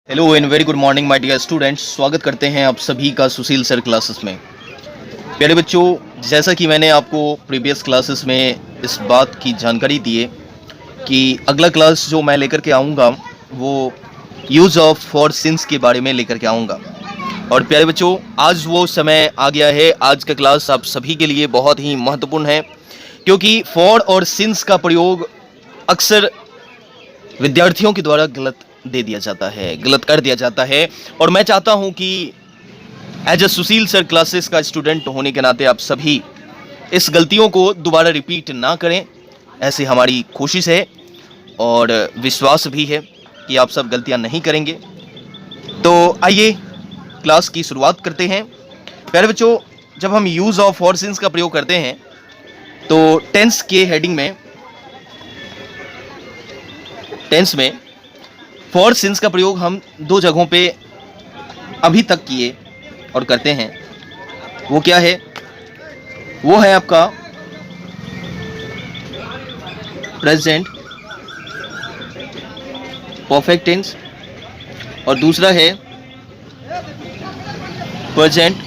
Hello and very good morning my dear students. स्वागत करते हैं आप सभी का सुशील सर क्लासेस में। प्यारे बच्चों, जैसा कि मैंने आपको प्रीवियस क्लासेस में इस बात की जानकारी दी है कि अगला क्लास जो मैं लेकर के आऊँगा वो यूज़ ऑफ फॉर सिंस के बारे में लेकर के आऊँगा। और प्यारे बच्चों, आज वो समय आ गया है। आज का क्लास आप सभी के लिए बहुत ही महत्वपूर्ण है, क्योंकि फॉर और सिंस का प्रयोग अक्सर विद्यार्थियों के द्वारा गलत दे दिया जाता है, गलत कर दिया जाता है। और मैं चाहता हूं कि as a Sushil sir classes का स्टूडेंट होने के नाते आप सभी इस गलतियों को दोबारा रिपीट ना करें, ऐसी हमारी कोशिश है और विश्वास भी है कि आप सब गलतियां नहीं करेंगे। तो आइए क्लास की शुरुआत करते हैं। प्यारे बच्चों, जब हम यूज़ ऑफ फॉर सिंस का प्रयोग करते हैं तो टेंस के हेडिंग में, टेंस में फॉर सिंस का प्रयोग हम दो जगहों पे अभी तक किए और करते हैं। वो क्या है? वो है आपका प्रेजेंट परफेक्ट टेंस और दूसरा है प्रेजेंट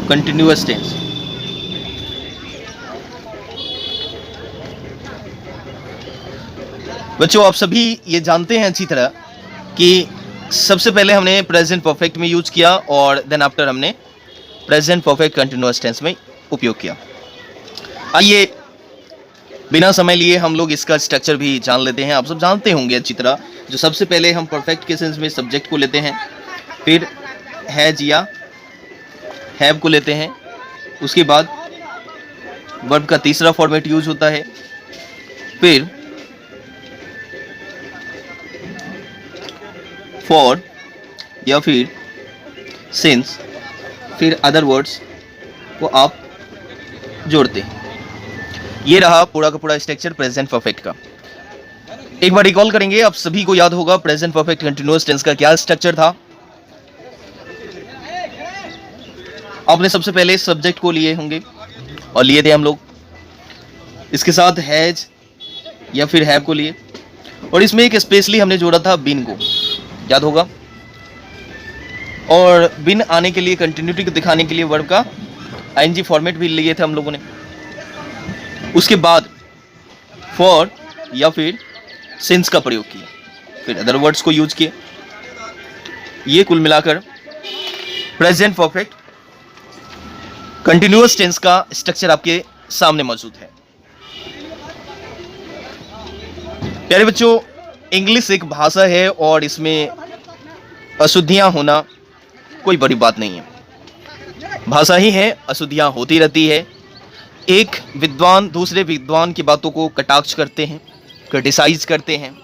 कंटिन्यूअस टेंस। बच्चों, आप सभी ये जानते हैं अच्छी तरह कि सबसे पहले हमने प्रेजेंट परफेक्ट में यूज किया और देन आफ्टर हमने प्रेजेंट परफेक्ट कंटिन्यूअस टेंस में उपयोग किया। आइए बिना समय लिए हम लोग इसका स्ट्रक्चर भी जान लेते हैं। आप सब जानते होंगे अच्छी तरह, जो सबसे पहले हम परफेक्ट के सेंस में सब्जेक्ट को लेते हैं, फिर हैज या हैव को लेते हैं, उसके बाद वर्ब का तीसरा फॉर्मेट यूज होता है, फिर फॉर या फिर सिंस, फिर अदर वर्ड्स को आप जोड़ते हैं। ये रहा पूरा का पूरा स्ट्रक्चर प्रेजेंट परफेक्ट का। एक बार रिकॉल करेंगे, आप सभी को याद होगा प्रेजेंट परफेक्ट कंटिन्यूअस टेंस का क्या स्ट्रक्चर था। आपने सबसे पहले सब्जेक्ट को लिए होंगे और लिए थे हम लोग, इसके साथ हैज या फिर हैव को लिए, और इसमें एक स्पेशली हमने जोड़ा था बीन को, याद होगा। और बिन आने के लिए, कंटिन्यूटी को दिखाने के लिए वर्ब का आईएनजी फॉर्मेट भी लिए थे हम लोगों ने। उसके बाद फॉर या फिर सिंस का प्रयोग किया, फिर अदर वर्ड्स को यूज किए। ये कुल मिलाकर प्रेजेंट परफेक्ट कंटिन्यूअस टेंस का स्ट्रक्चर आपके सामने मौजूद है। प्यारे बच्चों, इंग्लिश एक भाषा है और इसमें अशुद्धियां होना कोई बड़ी बात नहीं है। भाषा ही है, अशुद्धियां होती रहती है। एक विद्वान दूसरे विद्वान की बातों को कटाक्ष करते हैं, क्रिटिसाइज करते हैं,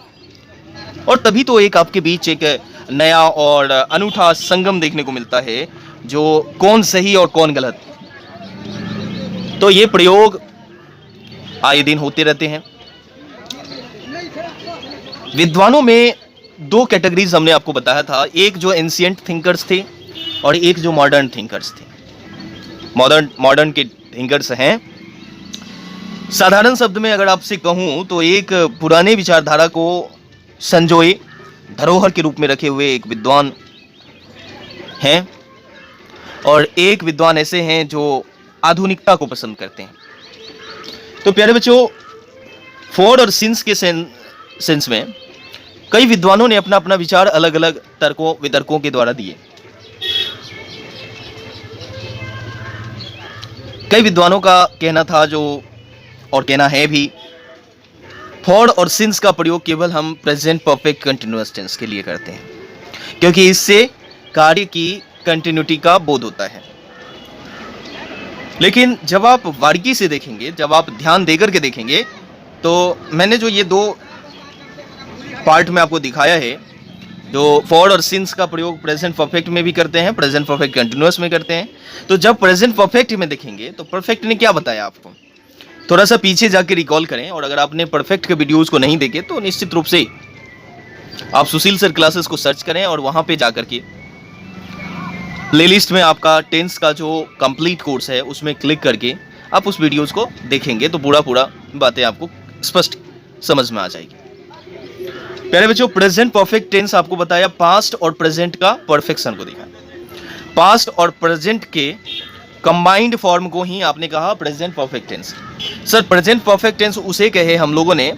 और तभी तो एक आपके बीच एक नया और अनूठा संगम देखने को मिलता है, जो कौन सही और कौन गलत। तो ये प्रयोग आए दिन होते रहते हैं। विद्वानों में दो कैटेगरीज हमने आपको बताया था, एक जो एंशिएंट थिंकर्स थे और एक जो मॉडर्न थिंकर्स थे। मॉडर्न के थिंकर्स हैं, साधारण शब्द में अगर आपसे कहूं तो एक पुराने विचारधारा को संजोए धरोहर के रूप में रखे हुए एक विद्वान हैं, और एक विद्वान ऐसे हैं जो आधुनिकता को पसंद करते हैं। तो प्यारे बच्चों, फॉर और सिंस के सेंस में कई विद्वानों ने अपना अपना विचार अलग अलग तर्कों वितर्कों के द्वारा दिए। कई विद्वानों का कहना था, जो और कहना है भी, फॉर और सिंस का प्रयोग केवल हम प्रेजेंट परफेक्ट कंटिन्यूअस टेंस के लिए करते हैं, क्योंकि इससे कार्य की कंटिन्यूटी का बोध होता है। लेकिन जब आप बारीकी से देखेंगे, जब आप ध्यान देकर के देखेंगे, तो मैंने जो ये दो पार्ट में आपको दिखाया है, जो फॉर और सिंस का प्रयोग प्रेजेंट परफेक्ट में भी करते हैं, प्रेजेंट परफेक्ट कंटिन्यूअस में करते हैं। तो जब प्रेजेंट परफेक्ट में देखेंगे तो परफेक्ट ने क्या बताया आपको, थोड़ा सा पीछे जाके रिकॉल करें। और अगर आपने परफेक्ट के वीडियोस को नहीं देखे तो निश्चित रूप से आप सुशील सर क्लासेस को सर्च करें और वहां पे जाकर के प्लेलिस्ट में आपका टेंस का जो कंप्लीट कोर्स है उसमें क्लिक करके आप उस वीडियोस को देखेंगे तो पूरा बातें आपको स्पष्ट समझ में आ जाएगी। प्यारे बच्चों, प्रेजेंट परफेक्ट टेंस आपको बताया पास्ट और प्रेजेंट का परफेक्शन को दिखाया। पास्ट और प्रेजेंट के कंबाइंड फॉर्म को ही आपने कहा present perfect tense. Sir present perfect tense उसे कहे हम लोगों ने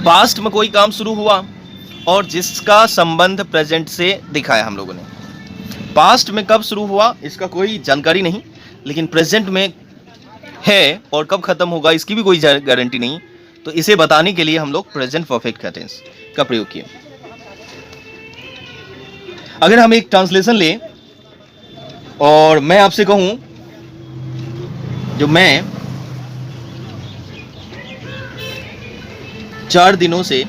पास्ट में कोई काम शुरू हुआ और जिसका संबंध प्रेजेंट से दिखाया हम लोगों ने। पास्ट में कब शुरू हुआ इसका कोई जानकारी नहीं, लेकिन प्रेजेंट में है और कब खत्म होगा इसकी भी कोई गारंटी नहीं, तो इसे बताने के लिए हम लोग प्रेजेंट परफेक्ट टेंस का प्रयोग किया। अगर हम एक ट्रांसलेशन लें और मैं आपसे कहूं जो मैं 4 दिनों से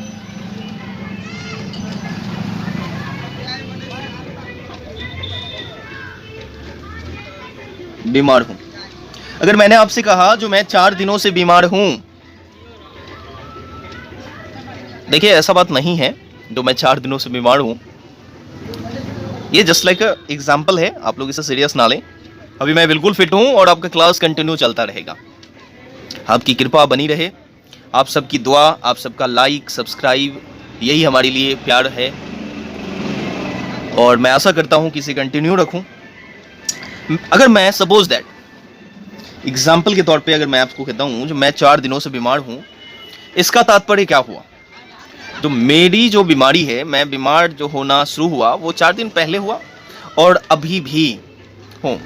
बीमार हूं, अगर मैंने आपसे कहा जो मैं 4 दिनों से बीमार हूं, देखिए ऐसा बात नहीं है जो मैं 4 दिनों से बीमार हूं, ये जस्ट लाइक एग्जाम्पल है, आप लोग इसे सीरियस ना लें। अभी मैं बिल्कुल फिट हूं और आपका क्लास कंटिन्यू चलता रहेगा। आपकी कृपा बनी रहे, आप सबकी दुआ, आप सबका लाइक सब्सक्राइब, यही हमारे लिए प्यार है और मैं आशा करता हूं कि इसे कंटिन्यू रखूं। अगर मैं सपोज दैट एग्जाम्पल के तौर पे अगर मैं आपको कहता हूं जो मैं 4 दिनों से बीमार हूं, इसका तात्पर्य क्या हुआ? तो मेरी जो बीमारी है, मैं बीमार जो होना शुरू हुआ वो 4 दिन पहले हुआ और अभी भी हूँ।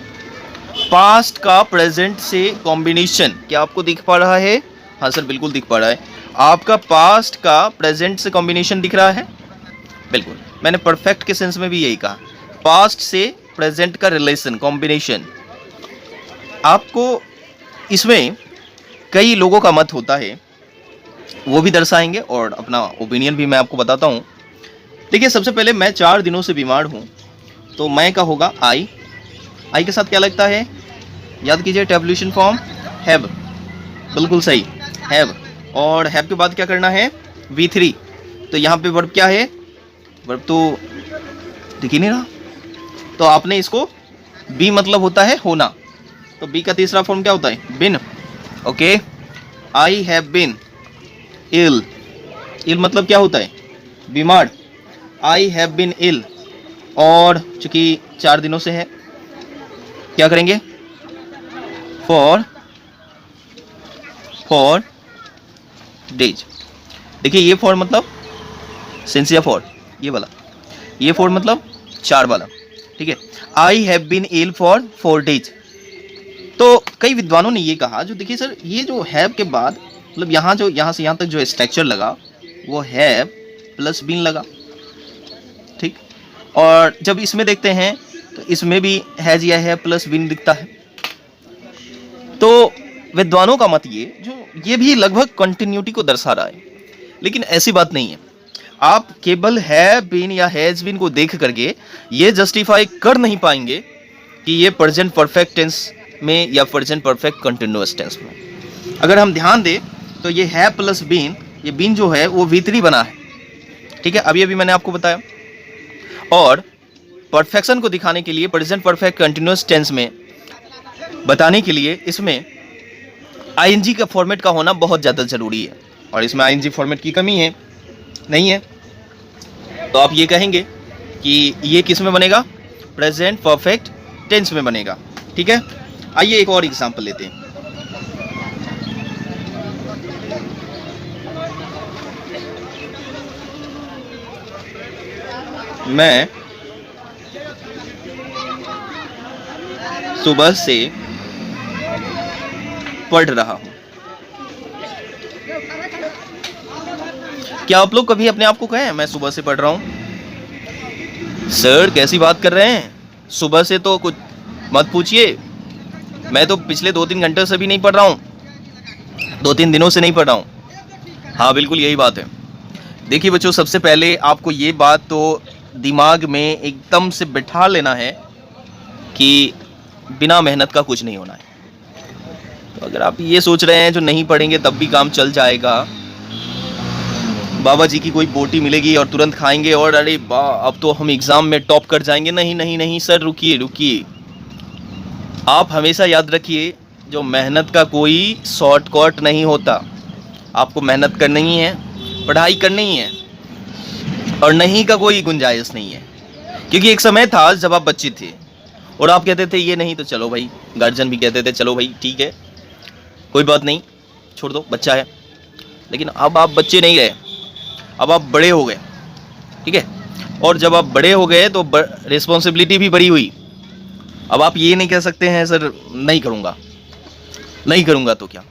पास्ट का प्रेजेंट से कॉम्बिनेशन क्या आपको दिख पा रहा है? हाँ सर बिल्कुल दिख पा रहा है। आपका पास्ट का प्रेजेंट से कॉम्बिनेशन दिख रहा है? बिल्कुल, मैंने परफेक्ट के सेंस में भी यही कहा, पास्ट से प्रेजेंट का रिलेशन कॉम्बिनेशन। आपको इसमें कई लोगों का मत होता है, वो भी दर्शाएंगे और अपना ओपिनियन भी मैं आपको बताता हूँ। देखिए सबसे पहले मैं 4 दिनों से बीमार हूँ, तो मैं का होगा आई के साथ क्या लगता है? याद कीजिए टेबुलेशन फॉर्म हैव, बिल्कुल सही हैव, और हैव के बाद क्या करना है? V3। तो यहाँ पे वर्ब क्या है? वर्ब तो दिख ही नहीं रहा, तो आपने इसको बी मतलब होता है होना, तो बी का तीसरा फॉर्म क्या होता है? बिन। ओके, आई हैव बिन इल। इल मतलब क्या होता है? बीमार। आई हैव बिन इल, और चूंकि 4 दिनों से है क्या करेंगे? For days. देखिए ये फॉर मतलब सिंसियर फॉर, ये वाला, ये फॉर मतलब 4 वाला, ठीक है। I have been ill for 4 days. तो कई विद्वानों ने ये कहा, जो देखिए सर ये जो हैव के बाद मतलब यहाँ जो यहाँ से यहाँ तक जो स्ट्रक्चर लगा वो हैव प्लस बीन लगा, ठीक। और जब इसमें देखते हैं तो इसमें भी हैज या है प्लस बीन दिखता है। तो विद्वानों का मत ये भी लगभग कंटिन्यूटी को दर्शा रहा है, लेकिन ऐसी बात नहीं है। आप केवल हैव बीन या हैज बीन को देख करके ये जस्टिफाई कर नहीं पाएंगे कि ये प्रेजेंट परफेक्ट टेंस में या प्रेजेंट परफेक्ट कंटिन्यूअस टेंस में। अगर हम ध्यान दें तो ये है प्लस बीन, ये बीन जो है वो V3 बना है, ठीक है, अभी मैंने आपको बताया। और परफेक्शन को दिखाने के लिए प्रेजेंट परफेक्ट कंटिन्यूअस टेंस में बताने के लिए इसमें आईएनजी का फॉर्मेट का होना बहुत ज़्यादा ज़रूरी है, और इसमें आईएनजी फॉर्मेट की कमी है नहीं है, तो आप ये कहेंगे कि ये किस में बनेगा? प्रेजेंट परफेक्ट टेंस में बनेगा, ठीक है। आइए एक और एग्जांपल लेते हैं। मैं सुबह से पढ़ रहा हूं। क्या आप लोग कभी अपने आप को कहे मैं सुबह से पढ़ रहा हूं? सर कैसी बात कर रहे हैं, सुबह से तो कुछ मत पूछिए, मैं तो पिछले 2-3 घंटे से भी नहीं पढ़ रहा हूं, 2-3 दिनों से नहीं पढ़ रहा हूं। हाँ बिल्कुल यही बात है। देखिए बच्चों, सबसे पहले आपको ये बात तो दिमाग में एकदम से बिठा लेना है कि बिना मेहनत का कुछ नहीं होना है। तो अगर आप ये सोच रहे हैं जो नहीं पढ़ेंगे तब भी काम चल जाएगा, बाबा जी की कोई बोटी मिलेगी और तुरंत खाएंगे और अरे अब तो हम एग्जाम में टॉप कर जाएंगे, नहीं नहीं नहीं सर, रुकिए रुकिए। आप हमेशा याद रखिए, जो मेहनत का कोई शॉर्टकट नहीं होता। आपको मेहनत करनी ही है, पढ़ाई करनी ही है, और नहीं का कोई गुंजाइश नहीं है। क्योंकि एक समय था जब आप बच्चे थे और आप कहते थे ये नहीं तो चलो भाई, गार्जियन भी कहते थे चलो भाई ठीक है, कोई बात नहीं, छोड़ दो, बच्चा है। लेकिन अब आप बच्चे नहीं रहे, अब आप बड़े हो गए, ठीक है। और जब आप बड़े हो गए तो रिस्पॉन्सिबिलिटी भी बड़ी हुई। अब आप ये नहीं कह सकते हैं सर नहीं करूँगा, नहीं करूँगा तो क्या,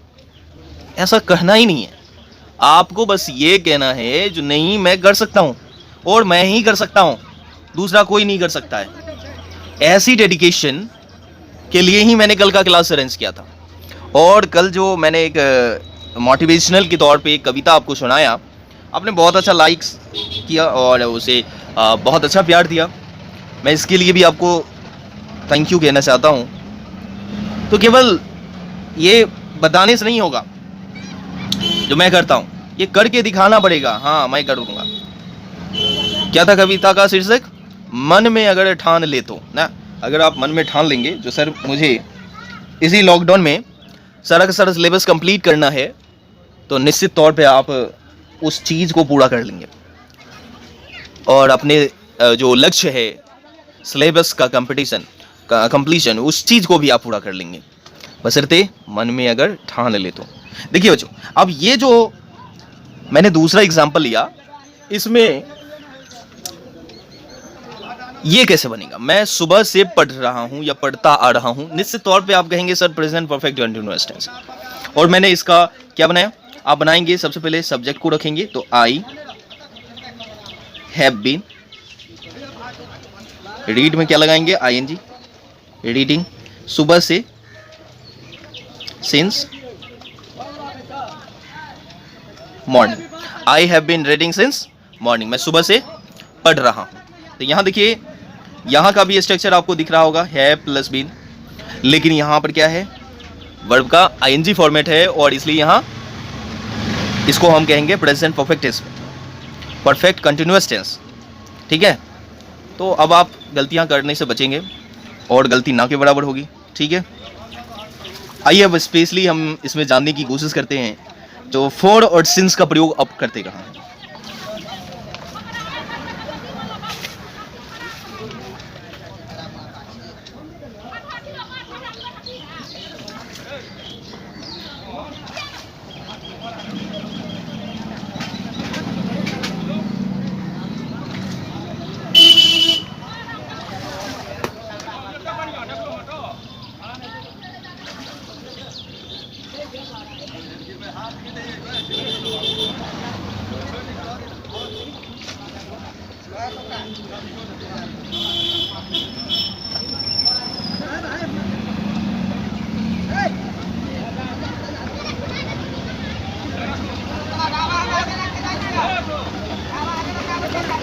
ऐसा कहना ही नहीं है। आपको बस ये कहना है जो नहीं मैं कर सकता हूँ और मैं ही कर सकता हूँ, दूसरा कोई नहीं कर सकता है। ऐसी डेडिकेशन के लिए ही मैंने कल का क्लास अरेंज किया था। और कल जो मैंने एक मोटिवेशनल के तौर पे एक कविता आपको सुनाया, आपने बहुत अच्छा लाइक्स किया और उसे बहुत अच्छा प्यार दिया। मैं इसके लिए भी आपको थैंक यू कहना चाहता हूँ। तो केवल ये बताने से नहीं होगा जो मैं करता हूँ, ये करके दिखाना पड़ेगा। हाँ मैं करूँगा। क्या था कविता का शीर्षक? मन में अगर ठान ले तो ना, अगर आप मन में ठान लेंगे जो सर मुझे इसी लॉकडाउन में सारा का सारा सिलेबस कंप्लीट करना है, तो निश्चित तौर पे आप उस चीज़ को पूरा कर लेंगे और अपने जो लक्ष्य है सिलेबस का कंप्लीशन, उस चीज़ को भी आप पूरा कर लेंगे, बशर्ते मन में अगर ठान ले तो। देखिए बच्चों, अब ये जो मैंने दूसरा एग्जाम्पल लिया, इसमें ये कैसे बनेगा? मैं सुबह से पढ़ रहा हूं या पढ़ता आ रहा हूं, निश्चित तौर पे आप कहेंगे sir present perfect continuous tense, और मैंने इसका क्या बनाया? आप बनाएंगे सबसे पहले सब्जेक्ट को रखेंगे, तो आई हैव बीन, रीड में क्या लगाएंगे? आईएनजी, रीडिंग, सुबह से, since morning, I have been reading since morning, मैं सुबह से पढ़ रहा हूं। तो यहां देखिए, यहां का भी स्ट्रक्चर आपको दिख रहा होगा, है प्लस बीन, लेकिन यहां पर क्या है? वर्ब का आईएनजी फॉर्मेट है, और इसलिए यहां इसको हम कहेंगे present perfect tense, perfect continuous tense, ठीक है। तो अब आप गलतियां करने से बचेंगे और गलती ना के बराबर होगी, ठीक है। आइए अब स्पेशली हम इसमें जानने की कोशिश करते हैं, तो फॉर और सिंस का प्रयोग अब करते कहाँ हैं?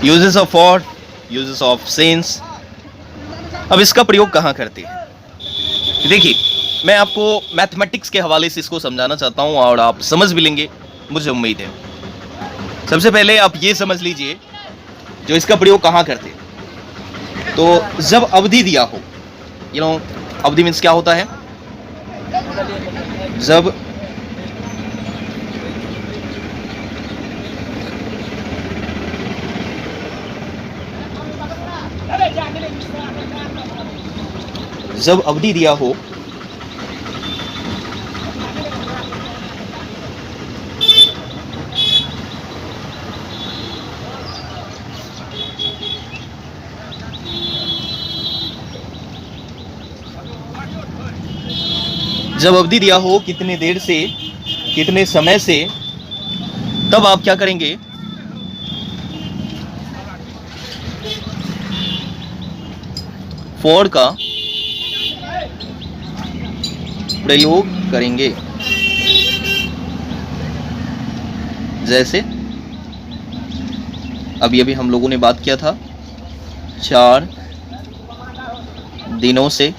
Uses of for, uses of since. अब इसका प्रयोग कहाँ करते हैं? देखिए, मैं आपको मैथमेटिक्स के हवाले से इसको समझाना चाहता हूँ और आप समझ भी लेंगे, मुझे उम्मीद है। सबसे पहले आप ये समझ लीजिए जो इसका प्रयोग कहाँ करते हैं। तो जब अवधि दिया हो, अवधि मीन्स क्या होता है? जब अवधि दिया हो कितने देर से, कितने समय से, तब आप क्या करेंगे? फॉर का प्रयोग करेंगे। जैसे अभी हम लोगों ने बात किया था 4 दिनों से,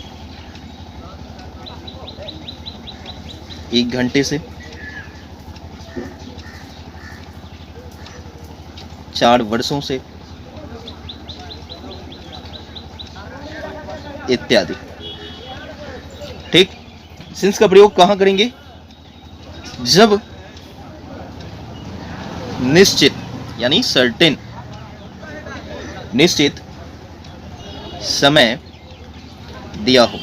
1 घंटे से, 4 वर्षों से, इत्यादि, ठीक। सिंस का प्रयोग कहाँ करेंगे? जब निश्चित यानी सर्टेन निश्चित समय दिया हो।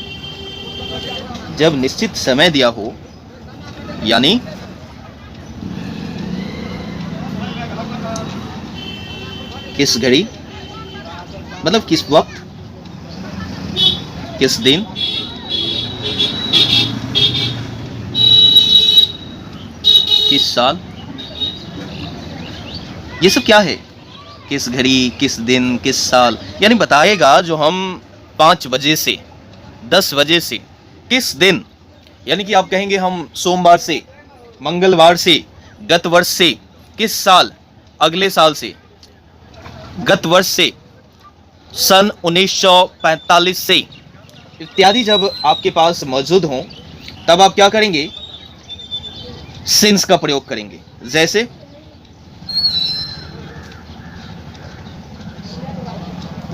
जब निश्चित समय दिया हो यानी किस घड़ी, मतलब किस वक्त, किस दिन, किस साल, ये सब क्या है? किस घड़ी, किस दिन, किस साल, यानी बताएगा जो हम 5 बजे से 10 बजे से किस दिन, यानी कि आप कहेंगे हम सोमवार से, मंगलवार से, गत वर्ष से, किस साल, अगले साल से, गत वर्ष से, सन 1945 से इत्यादि जब आपके पास मौजूद हों तब आप क्या करेंगे? सिंस का प्रयोग करेंगे। जैसे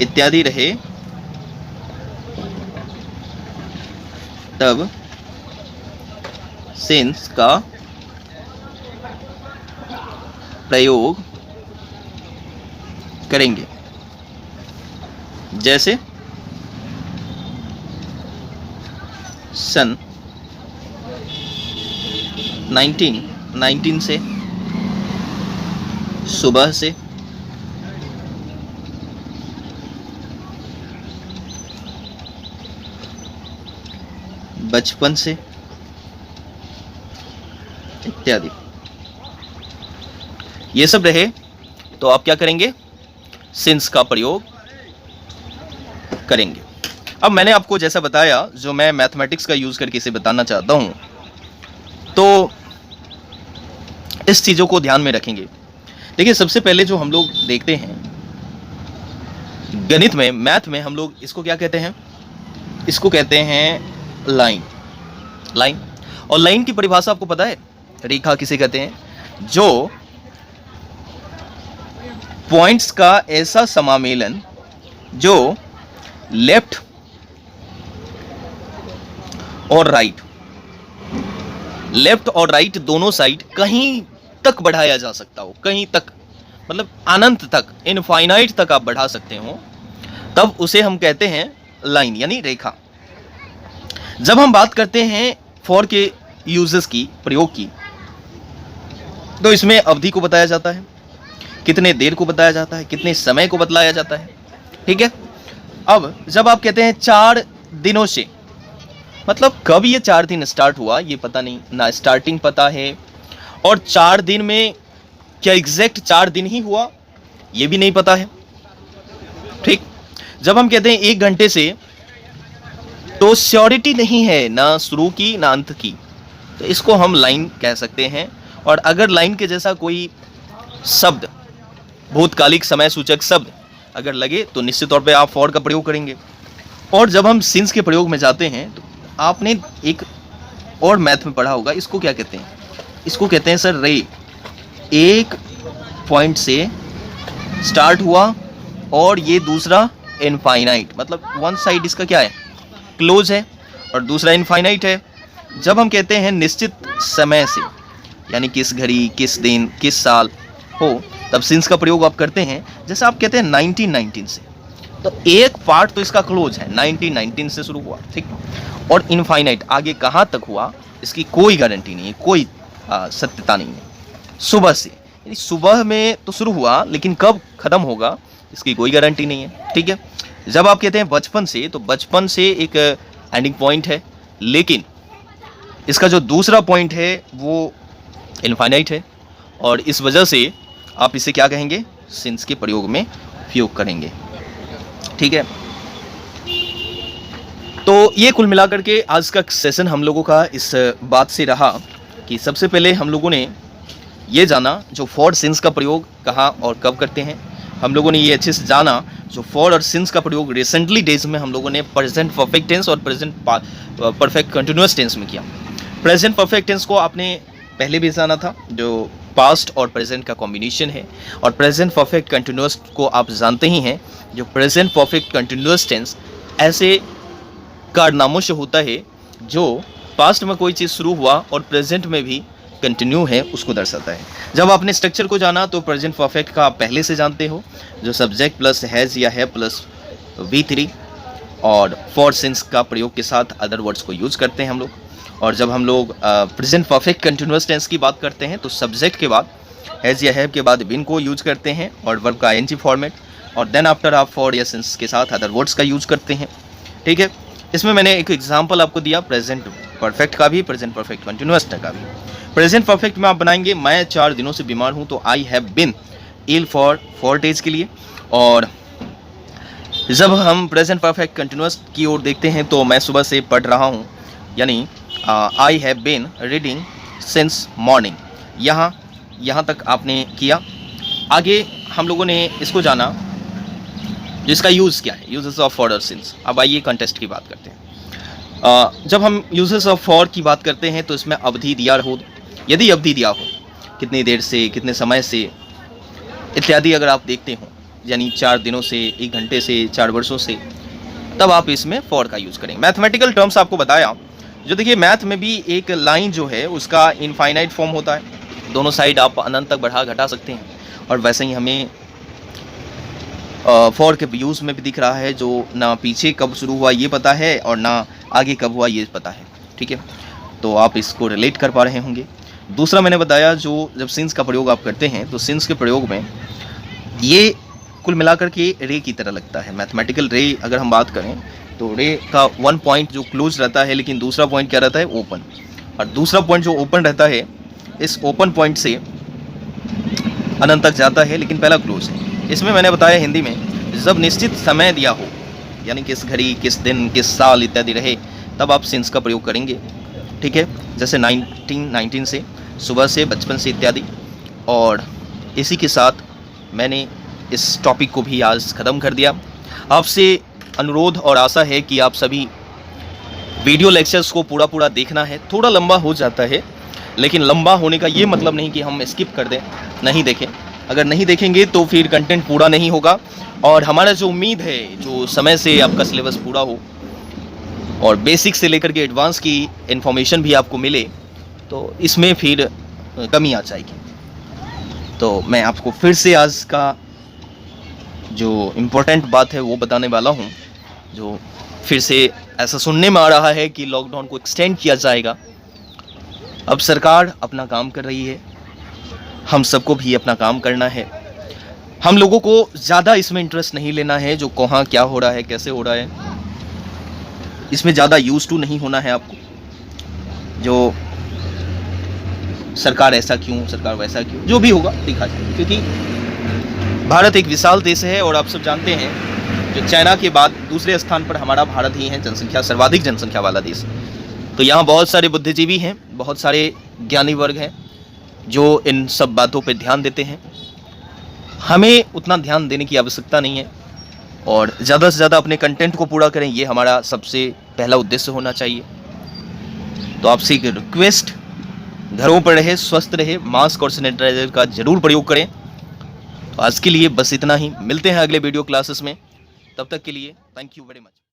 इत्यादि रहे तब सिंस का प्रयोग करेंगे। जैसे सन 1919 से, सुबह से, बचपन से इत्यादि, ये सब रहे तो आप क्या करेंगे? सिंस का प्रयोग करेंगे। अब मैंने आपको जैसा बताया, जो मैं मैथमेटिक्स का यूज करके इसे बताना चाहता हूं, तो इस चीजों को ध्यान में रखेंगे। देखिए, सबसे पहले जो हम लोग देखते हैं गणित में, मैथ में, हम लोग इसको क्या कहते हैं? इसको कहते हैं लाइन। लाइन, और लाइन की परिभाषा आपको पता है? रेखा किसे कहते हैं? जो पॉइंट्स का ऐसा समामेलन जो लेफ्ट और राइट, लेफ्ट और राइट दोनों साइड कहीं तक बढ़ाया जा सकता हो, कहीं तक, मतलब अनंत तक, इनफाइनाइट तक आप बढ़ा सकते हो, तब उसे हम कहते हैं लाइन यानी रेखा। जब हम बात करते हैं फॉर के यूजेस की, प्रयोग की, तो इसमें अवधि को बताया जाता है, कितने देर को बताया जाता है, कितने समय को बतलाया जाता है। ठीक है। अब जब आप कहते हैं 4 दिनों से, मतलब कब ये 4 दिन स्टार्ट हुआ ये पता नहीं, ना स्टार्टिंग पता है, और 4 दिन में क्या एग्जैक्ट 4 दिन ही हुआ ये भी नहीं पता है। ठीक। जब हम कहते हैं 1 घंटे से, तो श्योरिटी नहीं है ना शुरू की ना अंत की, तो इसको हम लाइन कह सकते हैं। और अगर लाइन के जैसा कोई शब्द, भूतकालिक समय सूचक शब्द अगर लगे तो निश्चित तौर पे आप फॉर का प्रयोग करेंगे। और जब हम सिंस के प्रयोग में जाते हैं तो आपने एक और मैथ में पढ़ा होगा, इसको क्या कहते हैं? इसको कहते हैं सर रे। एक पॉइंट से स्टार्ट हुआ और ये दूसरा इनफाइनाइट, मतलब वन साइड इसका क्या है? क्लोज है, और दूसरा इनफाइनाइट है। जब हम कहते हैं निश्चित समय से, यानी किस घड़ी, किस दिन, किस साल हो, तब सिंस का प्रयोग आप करते हैं। जैसे आप कहते हैं 1919 से, तो एक पार्ट तो इसका क्लोज है, 1919 से शुरू हुआ, ठीक, और इनफाइनाइट आगे कहाँ तक हुआ इसकी कोई गारंटी नहीं है, कोई सत्यता नहीं है। सुबह से, यानी सुबह में तो शुरू हुआ लेकिन कब खत्म होगा इसकी कोई गारंटी नहीं है। ठीक है। जब आप कहते हैं बचपन से, तो बचपन से एक एंडिंग पॉइंट है, लेकिन इसका जो दूसरा पॉइंट है वो इनफाइनाइट है, और इस वजह से आप इसे क्या कहेंगे? सिंस के प्रयोग में उपयोग करेंगे। ठीक है। तो ये कुल मिलाकर के आज का सेशन हम लोगों का इस बात से रहा कि सबसे पहले हम लोगों ने ये जाना जो फॉर सिंस का प्रयोग कहाँ और कब करते हैं। हम लोगों ने ये अच्छे से जाना जो फॉर और सिंस का प्रयोग रिसेंटली डेज में हम लोगों ने प्रेजेंट परफेक्ट टेंस और प्रेजेंट परफेक्ट कंटिन्यूअस टेंस में किया। प्रेजेंट परफेक्ट टेंस को आपने पहले भी जाना था, जो पास्ट और प्रेजेंट का कॉम्बिनेशन है, और प्रेजेंट परफेक्ट कंटिन्यूअस को आप जानते ही हैं, जो प्रेजेंट परफेक्ट कंटिन्यूअस टेंस ऐसे कारनामों से होता है जो पास्ट में कोई चीज़ शुरू हुआ और प्रेजेंट में भी कंटिन्यू है उसको दर्शाता है। जब आपने स्ट्रक्चर को जाना तो प्रेजेंट परफेक्ट का आप पहले से जानते हो, जो सब्जेक्ट प्लस हैज़ या है प्लस V3 और फॉर सिंस का प्रयोग के साथ अदर वर्ड्स को यूज करते हैं हम लोग। और जब हम लोग प्रेजेंट परफेक्ट कंटिन्यूअस टेंस की बात करते हैं तो सब्जेक्ट के बाद हैज़ या हैव के बाद बिन को यूज करते हैं और वर्ब का ING फॉर्मेट, और देन आफ्टर आप फॉर या सिंस के साथ अदर वर्ड्स का यूज करते हैं। ठीक है, इसमें मैंने एक एग्जांपल आपको दिया प्रेजेंट परफेक्ट का भी, प्रेजेंट परफेक्ट कंटिन्यूअस का भी। प्रेजेंट परफेक्ट में आप बनाएंगे मैं 4 दिनों से बीमार हूँ, तो I have been ill for 4 days के लिए। और जब हम प्रेजेंट परफेक्ट कंटिन्यूअस की ओर देखते हैं तो मैं सुबह से पढ़ रहा हूँ, यानी आई have been reading since morning. यहाँ तक आपने किया। आगे हम लोगों ने इसको जाना जिसका यूज़ क्या है, यूजेस ऑफ फॉर और सिंस। अब आइए कंटेस्ट की बात करते हैं। जब हम यूजेस ऑफ फॉर की बात करते हैं तो इसमें अवधि दिया हो, यदि अवधि दिया हो कितनी देर से, कितने समय से इत्यादि अगर आप देखते हो, यानी 4 दिनों से, 1 घंटे से, 4 वर्षों से, तब आप इसमें फॉर का यूज़ करेंगे। मैथमेटिकल टर्म्स आपको बताया, जो देखिए मैथ में भी एक लाइन जो है उसका इनफाइनाइट फॉर्म होता है, दोनों साइड आप अनंत तक बढ़ा घटा सकते हैं। और वैसे ही हमें फॉर के यूज़ में भी दिख रहा है, जो ना पीछे कब शुरू हुआ ये पता है और ना आगे कब हुआ ये पता है। ठीक है, तो आप इसको रिलेट कर पा रहे होंगे। दूसरा मैंने बताया, जो जब सिंस का प्रयोग आप करते हैं तो सिंस के प्रयोग में ये कुल मिलाकर के रे की तरह लगता है। मैथमेटिकल रे अगर हम बात करें तो रे का 1 पॉइंट जो क्लोज रहता है, लेकिन दूसरा पॉइंट क्या रहता है, ओपन। और दूसरा पॉइंट जो ओपन रहता है, इस ओपन पॉइंट से अनंत तक जाता है, लेकिन पहला क्लोज है। इसमें मैंने बताया हिंदी में, जब निश्चित समय दिया हो, यानी किस घड़ी, किस दिन, किस साल इत्यादि रहे, तब आप सिंस का प्रयोग करेंगे। ठीक है, जैसे 19 से, सुबह से, बचपन से इत्यादि। और इसी के साथ मैंने इस टॉपिक को भी आज ख़त्म कर दिया। आपसे अनुरोध और आशा है कि आप सभी वीडियो लेक्चर्स को पूरा देखना है। थोड़ा लंबा हो जाता है, लेकिन लंबा होने का ये मतलब नहीं कि हम स्किप कर दें, नहीं देखें। अगर नहीं देखेंगे तो फिर कंटेंट पूरा नहीं होगा। और हमारा जो उम्मीद है, जो समय से आपका सिलेबस पूरा हो और बेसिक से लेकर के एडवांस की इन्फॉर्मेशन भी आपको मिले, तो इसमें फिर कमी आ जाएगी। तो मैं आपको फिर से आज का जो इम्पोर्टेंट बात है वो बताने वाला हूँ, जो फिर से ऐसा सुनने में आ रहा है कि लॉकडाउन को एक्सटेंड किया जाएगा। अब सरकार अपना काम कर रही है, हम सबको भी अपना काम करना है। हम लोगों को ज़्यादा इसमें इंटरेस्ट नहीं लेना है, जो कहाँ क्या हो रहा है, कैसे हो रहा है, इसमें ज़्यादा यूज टू नहीं होना है आपको। जो सरकार ऐसा क्यों, सरकार वैसा क्यों, जो भी होगा दिखा जाए, क्योंकि भारत एक विशाल देश है। और आप सब जानते हैं, जो चाइना के बाद दूसरे स्थान पर हमारा भारत ही है, जनसंख्या, सर्वाधिक जनसंख्या वाला देश। तो यहाँ बहुत सारे बुद्धिजीवी हैं, बहुत सारे ज्ञानी वर्ग हैं जो इन सब बातों पे ध्यान देते हैं। हमें उतना ध्यान देने की आवश्यकता नहीं है, और ज़्यादा से ज़्यादा अपने कंटेंट को पूरा करें, ये हमारा सबसे पहला उद्देश्य होना चाहिए। तो आपसे एक रिक्वेस्ट, घरों पर रहे, स्वस्थ रहे, मास्क और सैनिटाइजर का ज़रूर प्रयोग करें। तो आज के लिए बस इतना ही, मिलते हैं अगले वीडियो क्लासेस में। तब तक के लिए थैंक यू वेरी मच।